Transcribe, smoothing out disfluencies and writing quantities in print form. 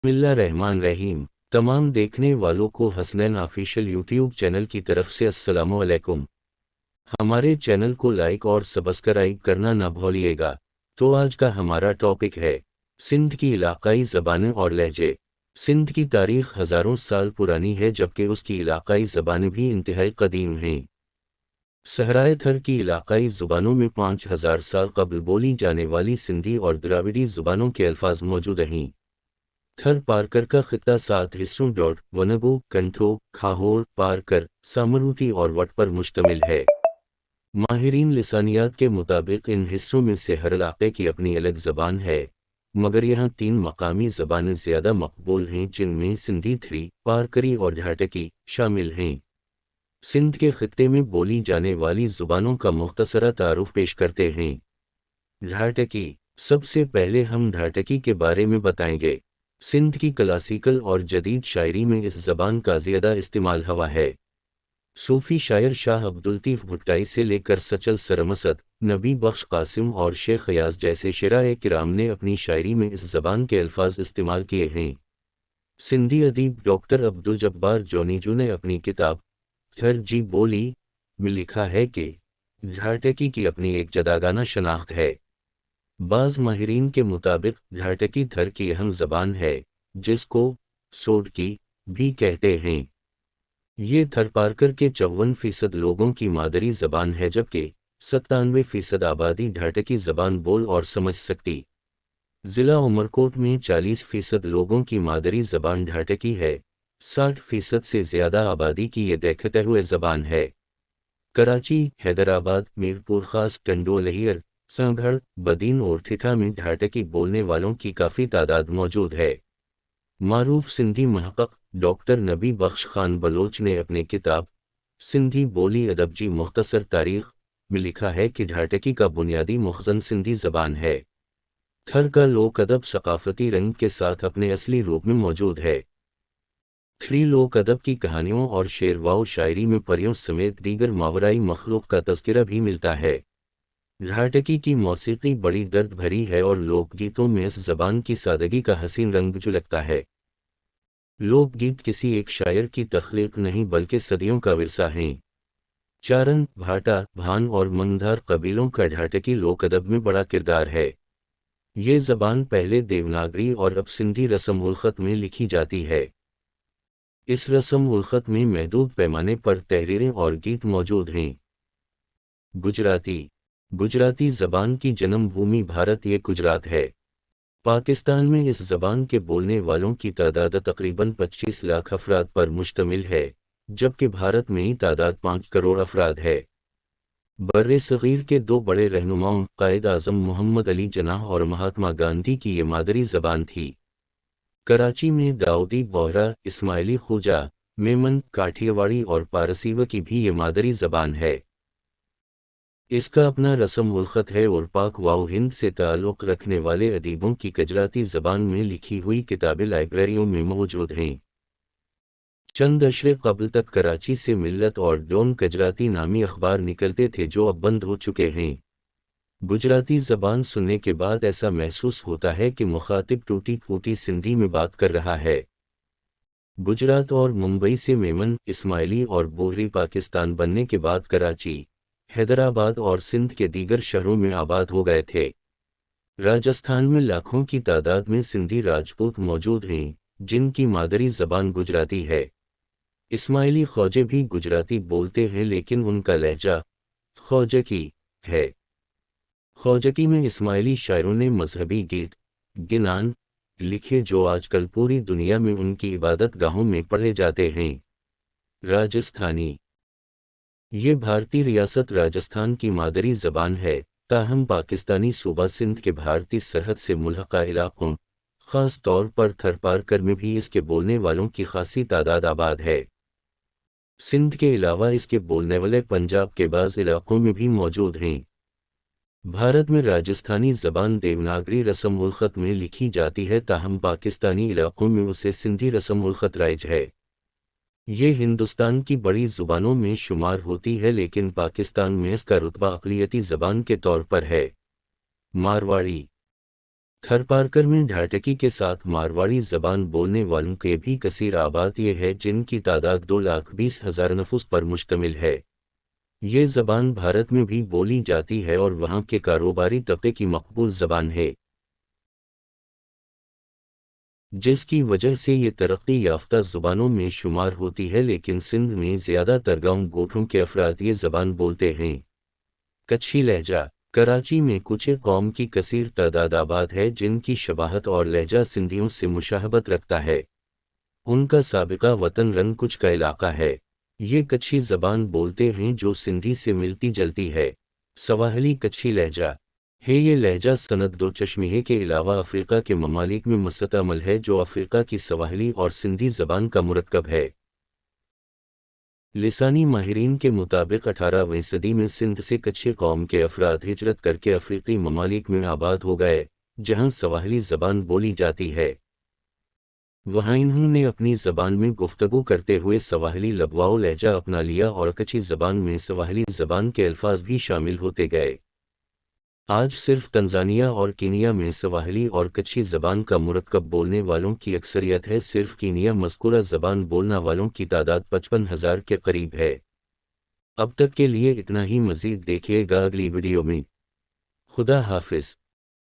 बिस्मिल्लाहिर्रहमानिर्रहीम। तमाम देखने वालों को हसनैन ऑफिशियल यूट्यूब चैनल की तरफ से अस्सलामु अलैकुम। हमारे चैनल को लाइक और सब्सक्राइब करना ना भूलिएगा। तो आज का हमारा टॉपिक है सिंध की इलाकाई ज़बानें और लहजे। सिंध की तारीख हज़ारों साल पुरानी है, जबकि उसकी इलाकाई ज़बानें भी इंतहाई कदीम हैं। सहराए थर की इलाकाई ज़ुबानों में 5000 साल कबल बोली जाने वाली सिंधी और द्राविड़ी ज़ुबानों के अल्फाज मौजूद हैं। थर पारकर का खित्ता 7 हिस्सों वनगो, कंठो, खाहोर, पारकर, सामरूती और वट पर मुश्तमिल है। माहिरीन लिसानियात के मुताबिक इन हिस्सों में से हर इलाके की अपनी अलग ज़बान है, मगर यहाँ 3 मकामी ज़बानें ज़्यादा मकबूल हैं, जिनमें सिंधी थ्री, पारकरी और ढाटकी शामिल हैं। सिंध के खित्ते में बोली जाने वाली ज़ुबानों का मुख्तसरा तारुफ पेश करते हैं। ढाटकी। सबसे पहले हम ढाटकी के बारे में बताएंगे। सिंध की क्लासिकल और जदीद शायरी में इस ज़बान का ज़्यादा इस्तेमाल हुआ है। सूफ़ी शायर शाह अब्दुल लतीफ़ भुट्टाई से लेकर सचल सरमसद, नबी बख्श कासिम और शेख ग़ियास जैसे शराए किराम ने अपनी शायरी में इस ज़बान के अल्फाज इस्तेमाल किए हैं। सिंधी अदीब डॉक्टर अब्दुल जब्बार जोनीजू ने अपनी किताब थर जी बोली में लिखा है कि ढाटकी की अपनी एक जदागाना शनाख्त है। बाज़ माहिरीन के मुताबिक ढाटकी थर की अहम ज़बान है, जिसको सोडकी भी कहते हैं। ये थर पारकर के 54% लोगों की मादरी ज़बान है, जबकि 97% आबादी ढाटकी ज़बान बोल और समझ सकती। ज़िला उमरकोट में 40% लोगों की मादरी ज़बान ढाटकी है। 60% से ज़्यादा आबादी की ये देखते हुए ज़बान है। कराची, हैदराबाद, मीरपुर खास, टंडोलहियर, संगढ़, बदीन और ठिठा में ढाटकी बोलने वालों की काफ़ी तादाद मौजूद है। मारूफ सिंधी महक़क़ डॉक्टर नबी बख्श खान बलोच ने अपनी किताब सिंधी बोली अदबजी मुख्तसर तारीख़ में लिखा है कि ढाटकी का बुनियादी मखज़न सिंधी ज़बान है। थर का लोक अदब सकाफ़ती रंग के साथ अपने असली रूप में मौजूद है। थ्री लोक अदब की कहानियों और शेर व शायरी में परियों समेत दीगर मावराई मखलूक का तज़किरा भी मिलता है। ढाटकी की मौसीकी बड़ी दर्द भरी है और लोकगीतों में इस ज़बान की सादगी का हसीन रंग झलकता है। लोकगीत किसी एक शायर की तख्लीक नहीं, बल्कि सदियों का विरसा हैं। चारन, भाटा, भान और मंगधार कबीलों का ढाटकी लोक अदब में बड़ा किरदार है। ये ज़बान पहले देवनागरी और अब सिंधी रस्म उल ख़त में लिखी जाती है। इस रस्म उल ख़त में महदूद पैमाने पर तहरीरें और गीत मौजूद हैं। गुजराती। गुजराती ज़बान की जन्मभूमि भारत ये गुजरात है। पाकिस्तान में इस ज़बान के बोलने वालों की तादाद तकरीबन 25 लाख अफराद पर मुश्तमिल है, जबकि भारत में ही तादाद 5 करोड़ अफराद है। बर्रे सग़ीर के 2 बड़े रहनुमाओं कायद आज़म मोहम्मद अली जनाह और महात्मा गांधी की ये मादरी ज़बान थी। कराची में दाऊदी बोहरा, इस्माइली खूजा, मेमन, काठियावाड़ी और पारसीवा की भी ये मादरी ज़बान है। इसका अपना रस्म उल ख़त है और पाक व हिंद से ताल्लुक़ रखने वाले अदीबों की गुजराती ज़बान में लिखी हुई किताबें लाइब्रेरियों में मौजूद हैं। चंद अशरे क़बल तक कराची से मिल्लत और डॉन गुजराती नामी अखबार निकलते थे, जो अब बंद हो चुके हैं। गुजराती ज़बान सुनने के बाद ऐसा महसूस होता है कि मुखातिब टूटी फूटी सिंधी में बात कर रहा है। गुजरात और मुंबई से मेमन, इस्माइली और बोहरी पाकिस्तान बनने के बाद कराची, हैदराबाद और सिंध के दीगर शहरों में आबाद हो गए थे। राजस्थान में लाखों की तादाद में सिंधी राजपूत मौजूद हैं, जिनकी मादरी ज़बान गुजराती है। इस्माइली ख्वाजे भी गुजराती बोलते हैं, लेकिन उनका लहजा ख्वाजकी है। ख्वाजकी में इस्माइली शायरों ने मजहबी गीत गिनान लिखे, जो आजकल पूरी दुनिया में उनकी इबादत गाहों में पढ़े जाते हैं। राजस्थानी। ये भारतीय रियासत राजस्थान की मादरी ज़बान है, ताहम पाकिस्तानी सूबा सिंध के भारतीय सरहद से मुल्हक़ा इलाक़ों, ख़ास तौर पर थर पारकर में भी इसके बोलने वालों की खासी तादाद आबाद है। सिंध के अलावा इसके बोलने वाले पंजाब के बाज़ इलाक़ों में भी मौजूद हैं। भारत में राजस्थानी ज़बान देवनागरी रस्म उल ख़त में लिखी जाती है, ताहम पाकिस्तानी इलाक़ों में उसे सिंधी रस्म उल ख़त राइज है। ये हिंदुस्तान की बड़ी ज़ुबानों में शुमार होती है, लेकिन पाकिस्तान में इसका रुतबा अक़लियती ज़बान के तौर पर है। मारवाड़ी। थरपारकर में ढाटकी के साथ मारवाड़ी जबान बोलने वालों के भी कसीर आबाद ये है, जिनकी तादाद 2,20,000 नफूस पर मुश्तमिल है। ये ज़बान भारत में भी बोली जाती है और वहाँ के कारोबारी तबके की मकबूल ज़बान है, जिसकी वजह से ये तरक्की याफ्ता ज़ुबानों में शुमार होती है। लेकिन सिंध में ज़्यादातर गाँव गोठों के अफराद ये ज़बान बोलते हैं। कच्छी लहजा। कराची में कुछ कौम की कसीर तादाद आबाद है, जिनकी शबाहत और लहजा सिंधियों से मुशाहबत रखता है। उनका साबिका वतन रंग कुछ का इलाका है। ये कच्छी ज़बान बोलते हैं जो सिंधी से मिलती जलती है। सवाहिली कच्छी लहजा है। ये लहजा सनद दो चश्मिहे के अलावा अफ्रीका के ममालिक में मुस्तअमल है, जो अफ्रीका की सवाहिली और सिंधी ज़बान का मुरक्कब है। लिसानी माहिरीन के मुताबिक 18वीं सदी में सिंध से कच्छे कौम के अफराद हिजरत करके अफ्रीकी ममालिक में आबाद हो गए, जहाँ सवाहिली ज़बान बोली जाती है। वहाँ इन्होंने अपनी ज़बान में गुफ्तगू करते हुए सवाहिली लबवाओ लहजा अपना लिया और कच्छी ज़बान में सवाहिली ज़बान के अल्फाज भी शामिल होते गए। आज सिर्फ तंजानिया और कीनिया में सवाहिली और कच्छी ज़बान का मुरक्कब बोलने वालों की अक्सरियत है। सिर्फ कीनिया मज़कूरा ज़बान बोलने वालों की तादाद 55,000 के करीब है। अब तक के लिए इतना ही। मज़ीद देखिएगा अगली वीडियो में। खुदा हाफिज़।